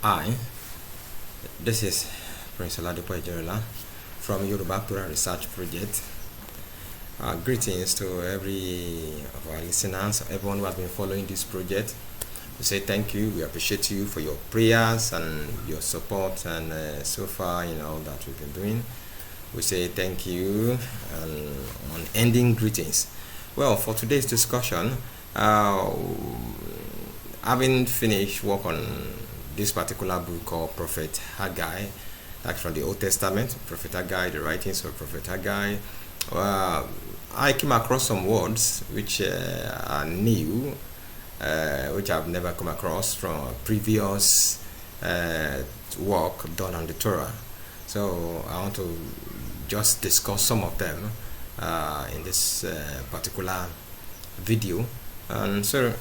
Hi, this is Prince Oladipo Jejelola from Yoruba Torah Research Project. Greetings to every of our listeners, everyone who has been following this project. We say thank you. We appreciate you for your prayers and your support, and so far, that we've been doing. We say thank you and unending greetings. Well, for today's discussion, having finished work on this particular book called Prophet Haggai, like from the Old Testament, Prophet Haggai, the writings of Prophet Haggai, I came across some words which are new, which I've never come across from previous work done on the Torah. So I want to just discuss some of them in this particular video. And so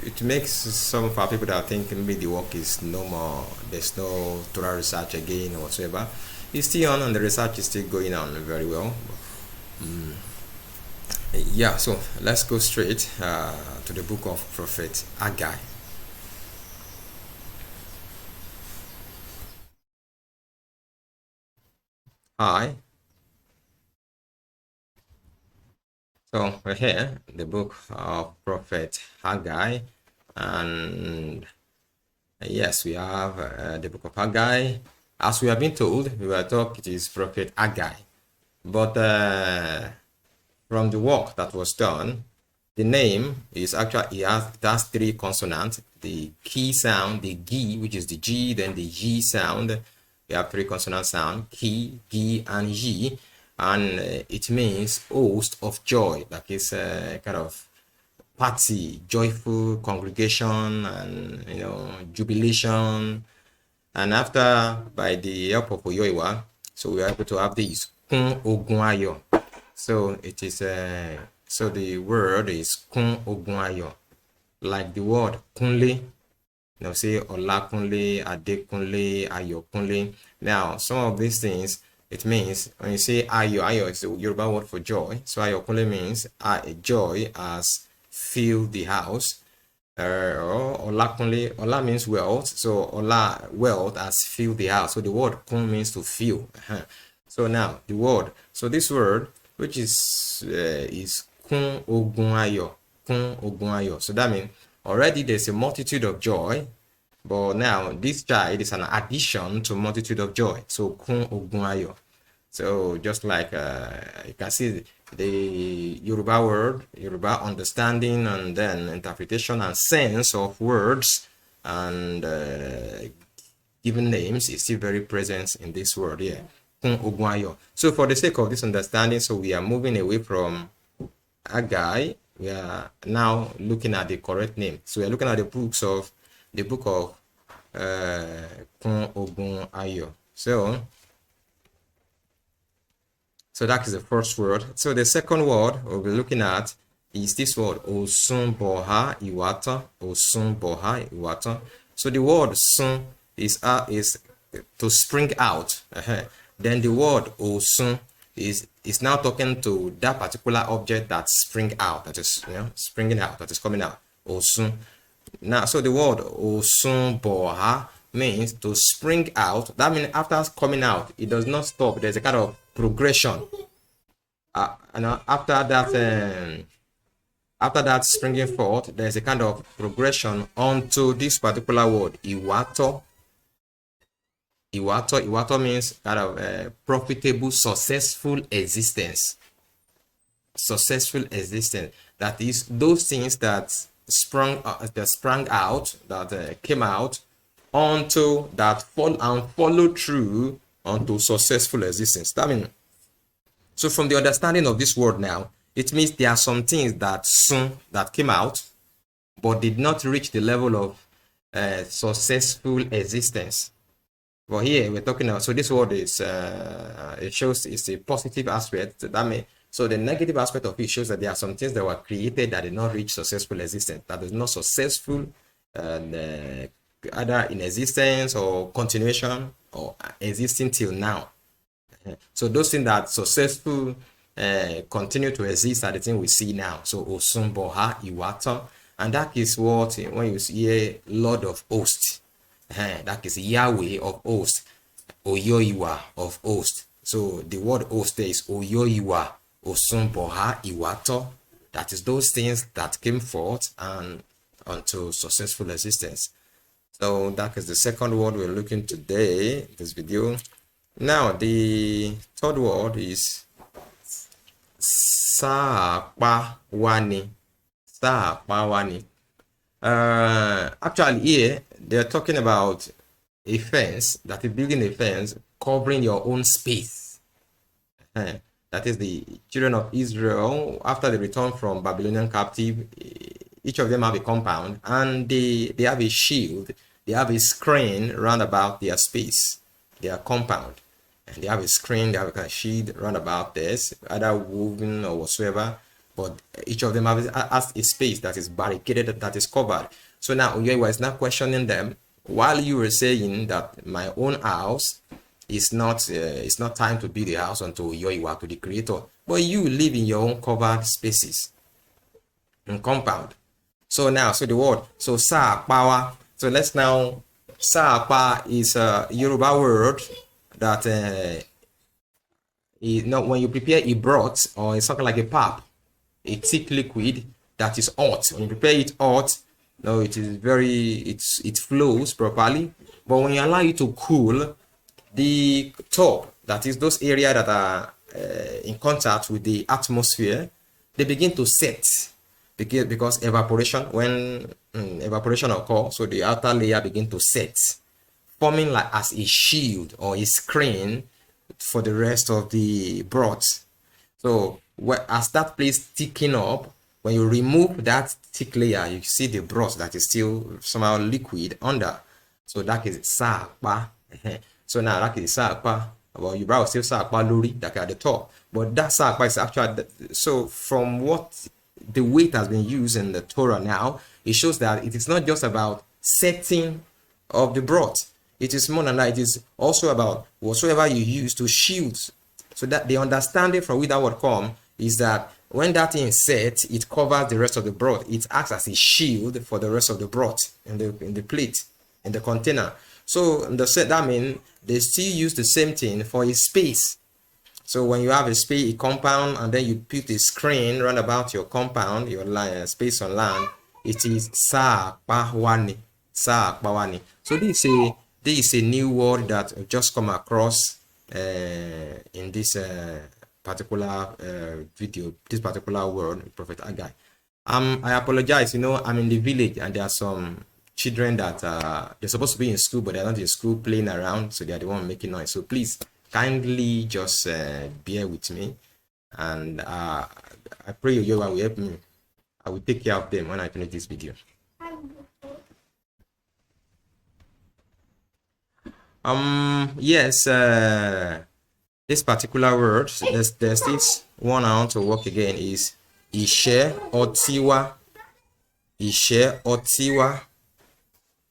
it makes some of our people that think maybe the work is no more, there's no Torah research again or whatsoever. It's still on and the research is still going on very well. Yeah, so let's go straight to the book of Prophet Haggai. Hi. So we're here, the book of Prophet Haggai, and yes, we have the book of Haggai. As we have been told, we were taught it is Prophet Haggai, but from the work that was done, the name is actually, it has three consonants. The key sound, the G, which is the G, then the G sound. We have three consonant sound, Ki, Gi, and Yi, and it means host of joy, like it's a kind of party, joyful congregation, and jubilation. And after, by the help of Oyoiwa, so we are able to have this Kun Ogun Ayo. So it is so the word is Kun Ogun Ayo, like the word Kunle. Say Ola Kunle, Ade Kunle, Ayo Kunle. Now, some of these things, it means when you say Ayo is the Yoruba word for joy. So Ayo Kunle means joy has filled the house. Ola Kunle, Ola means wealth. So Ola, wealth has filled the house. So the word Kun means to fill. So now the word. So this word, which is Kun Ogun Ayo. Kun Ogun Ayo. So that means already there's a multitude of joy, but now this child is an addition to multitude of joy. So Kun Ogun Ayo. So just like you can see the Yoruba word, Yoruba understanding and then interpretation and sense of words and given names is still very present in this word here. Kun Ogun Ayo. So for the sake of this understanding, so we are moving away from Haggai. We are now looking at the correct name. So we are looking at the book of Kun Ogun Ayo. So that is the first word. So the second word we'll be looking at is this word Osun Boha Iwata. Osun Boha Iwata. So the word sun is to spring out. Then the word Osun is now talking to that particular object that spring out, that is springing out, that is coming out. Osun. Now, so the word Osun Boha means to spring out. That means after coming out, it does not stop. There's a kind of progression. And after that springing forth, there's a kind of progression onto this particular word, Iwato. Iwato means kind of profitable, successful existence. Successful existence. That is those things that sprang out, that came out onto that followed through onto successful existence. That means, so from the understanding of this word now, it means there are some things that came out, but did not reach the level of successful existence. But here we're talking about, so this word is it shows it's a positive aspect. That means, so the negative aspect of it shows that there are some things that were created that did not reach successful existence, that is not successful, either in existence or continuation or existing till now. So those things that successful continue to exist are the things we see now. So Osun Boha Iwata, and that is what when you see Lord of Hosts. That is Yahweh of hosts, Oyoiwa of hosts. So the word host there is Oyoiwa, Osumboha Iwato. That is those things that came forth and unto successful existence. So that is the second word we're looking today in this video. Now the third word is Saapawani. Saapawani. Actually here they're talking about a fence, that is building a fence covering your own space. That is the children of Israel after they return from Babylonian captive. Each of them have a compound and they have a shield, they have a screen round about their space, their compound, and they have a screen, they have a shield round about this, either woven or whatsoever, but each of them has a space that is barricaded, that is covered. So now Oyewa is not questioning them while you were saying that my own house it's not time to build a house unto Oyewa, to the creator, but you live in your own covered spaces and compound. So now, so the word, so Saakpawa. So let's now, Saakpa is a Yoruba word that when you prepare a broth or it's something like a pap, a thick liquid that is hot. When you prepare it hot, no, it is it flows properly. But when you allow it to cool, the top, that is those areas that are in contact with the atmosphere, they begin to set because evaporation, when evaporation occurs, so the outer layer begin to set, forming like as a shield or a screen for the rest of the broth. So as that place thickening up, when you remove that thick layer, you see the broth that is still somehow liquid under. So that is Saakpa. So now that is Saakpa. Well, you browse still Saakpa Luri that at the top. But that Saakpa is actually, so from what the weight has been used in the Torah now, it shows that it is not just about setting of the broth. It is more than that. It is also about whatsoever you use to shield. So that the understanding from which that word come is that when that thing is set, it covers the rest of the broth. It acts as a shield for the rest of the broth in the plate, in the container. So that means they still use the same thing for a space. So when you have a space, a compound, and then you put a screen round about your compound, your space on land, it is Saakpawani. Saakpawani. So this is a new word that I've just come across in this particular video, this particular word, Prophet Haggai. I apologize, I'm in the village and there are some children that they're supposed to be in school, but they're not in school playing around, so they're the one making noise. So please kindly just bear with me, and I pray you will help me. I will take care of them when I finish this video. Yes, this particular word, there's this one I want to work again, is Ishe Otiwa. Ishe Otiwa.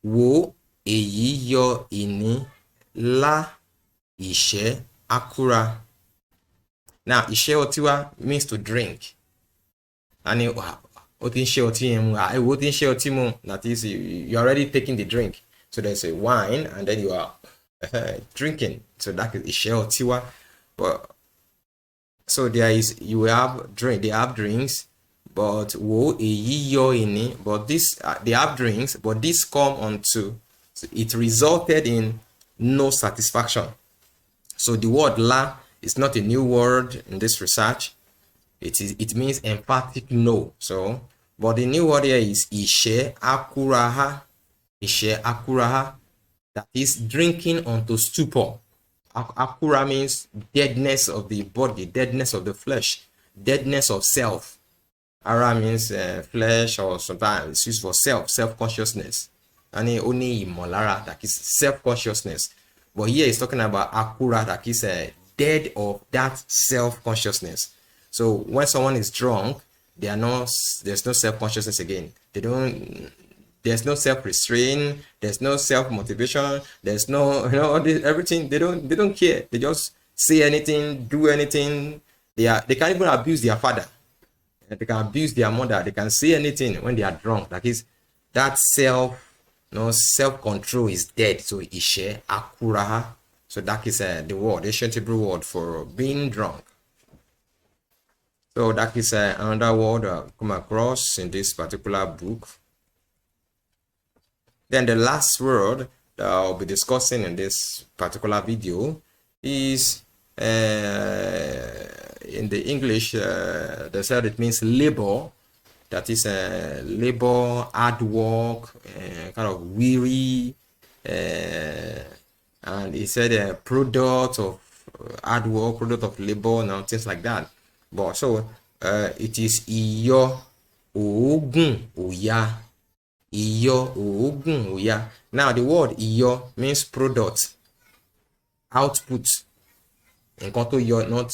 Wo èyí yọ ìní lá Ishe Akura. Now, Ishe Otiwa means to drink. And that is, you're already taking the drink. So there's a wine, and then you are drinking. So that is Ishe Otiwa. But so they have drinks. But wo èyí yọ ìní, but this they have drinks, but this come onto, so it resulted in no satisfaction. So the word la is not a new word in this research. It means emphatic no. So, but the new word here is Ishe Akuraha. Ishe Akuraha, that is drinking unto stupor. Akura means deadness of the body, deadness of the flesh, deadness of self. Ara means flesh, or sometimes it's used for self-consciousness. And only Molara, that is self-consciousness. But here it's talking about Akura, that is dead of that self-consciousness. So when someone is drunk, there's no self-consciousness again. There's no self-restraint, there's no self-motivation, there's no, everything. They don't care. They just say anything, do anything. They can't even abuse their father. They can abuse their mother. They can say anything when they are drunk. That is that self no, self-control is dead. So ishe akuraha. So that is the word, ancient Hebrew word for being drunk. So that is another word come across in this particular book. Then the last word that I'll be discussing in this particular video is in the English, they said it means labor. That is labor, hard work, kind of weary, and he said a product of hard work, product of labor, and things like that. But so it is iyo ogun oya, iyo ogun oya. Now the word iyo means product, output, nǹkan tó yọ, not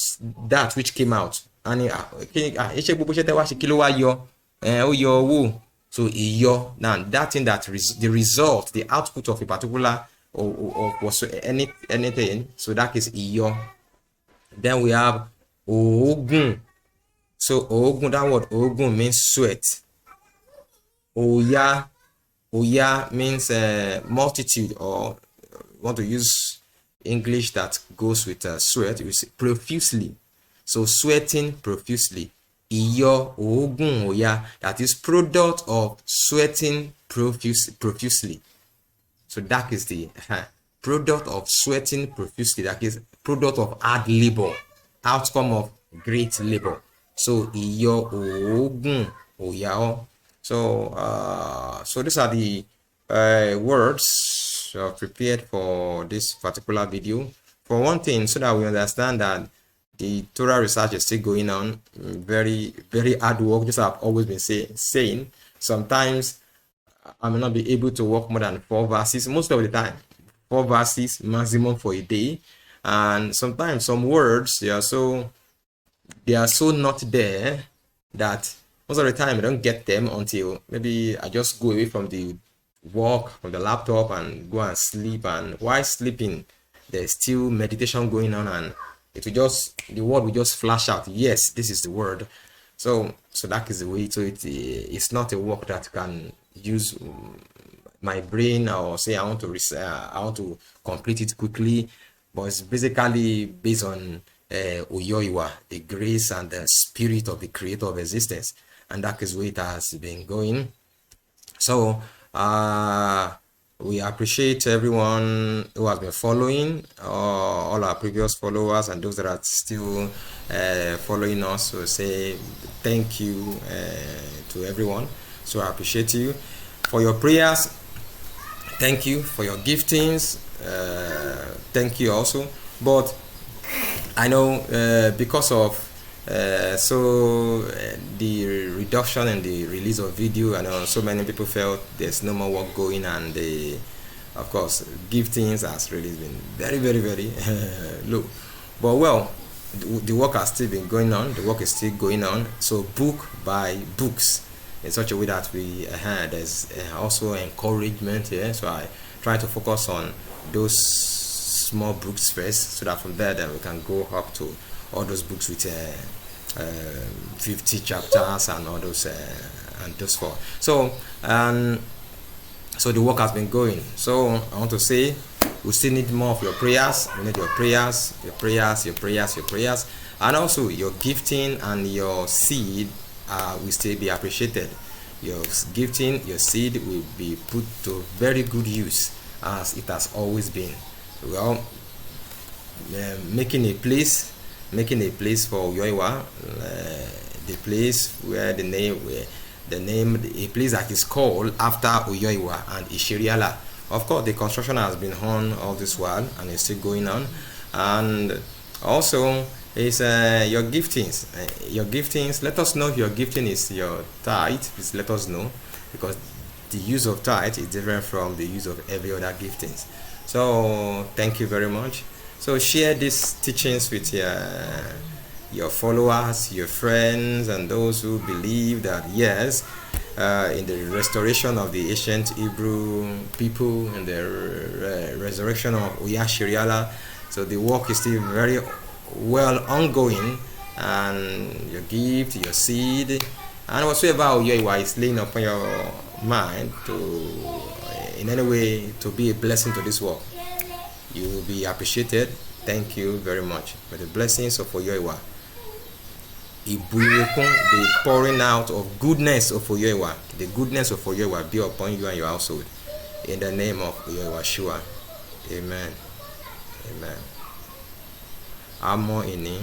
that which came out. And iṣẹ́ gbogbo iṣẹ́ tẹ́ wá ṣe kí ló wá yọ, ó yọ owó. So iyo, now that thing that the result, the output of a particular or anything, so that is iyo. Then we have ogun. So ogun, that word ogun means sweat. Oya means multitude, or want to use English that goes with sweat, you say profusely. So sweating profusely. Iyo ogun oya, that is product of sweating profusely. So that is the product of sweating profusely. That is product of hard labor, outcome of great labor. So iyo ogun oya. So these are the words prepared for this particular video. For one thing, so that we understand that the Torah research is still going on, very, very hard work. Just I've always been saying, sometimes I may not be able to work more than 4 verses, most of the time, 4 verses maximum for a day. And sometimes some words, they are so not there that most of the time I don't get them until maybe I just go away from the work, from the laptop, and go and sleep. And while sleeping, there's still meditation going on, and the word will just flash out. Yes, this is the word. So that is the way. So it's not a work that can use my brain or say I want to complete it quickly, but it's basically based on Oyoiwa, the grace and the spirit of the creator of existence, and that is where it has been going. So we appreciate everyone who has been following, all our previous followers, and those that are still following us. So say thank you to everyone. So I appreciate you for your prayers. Thank you for your giftings. Thank you also. But I know because of the reduction in the release of video, I know so many people felt there's no more work going, and of course giftings has really been very, very, very low. But well, the work has still been going on. The work is still going on. So book by books, in such a way that there's also encouragement here. So I try to focus on those small books first, so that from there then we can go up to all those books with 50 chapters and all those and those four. So the work has been going. So I want to say we still need more of your prayers. We need your prayers, and also your gifting and your seed will still be appreciated. Your gifting, your seed will be put to very good use, as it has always been. Well, making a place for Yoiwa, the place where a place that is called after Uyoiwa and Ishiriala. Of course, the construction has been on all this while, and it's still going on. And also, is your giftings. Your giftings. Let us know if your gifting is your tithe. Please let us know, because the use of tithe is different from the use of every other giftings. So thank you very much. So share these teachings with your followers, your friends, and those who believe that yes, in the restoration of the ancient Hebrew people and the resurrection of Uyashiriala, so the work is still very well ongoing, and your gift, your seed, and whatsoever Uyoiwa is laying upon your mind to in any way to be a blessing to this world, you will be appreciated. Thank you very much for the blessings of Oyoiwa. The pouring out of goodness of Oyoiwa, the goodness of Oyoiwa be upon you and your household. In the name of Oyoiwa Shua. Amen. Amen. Amo ini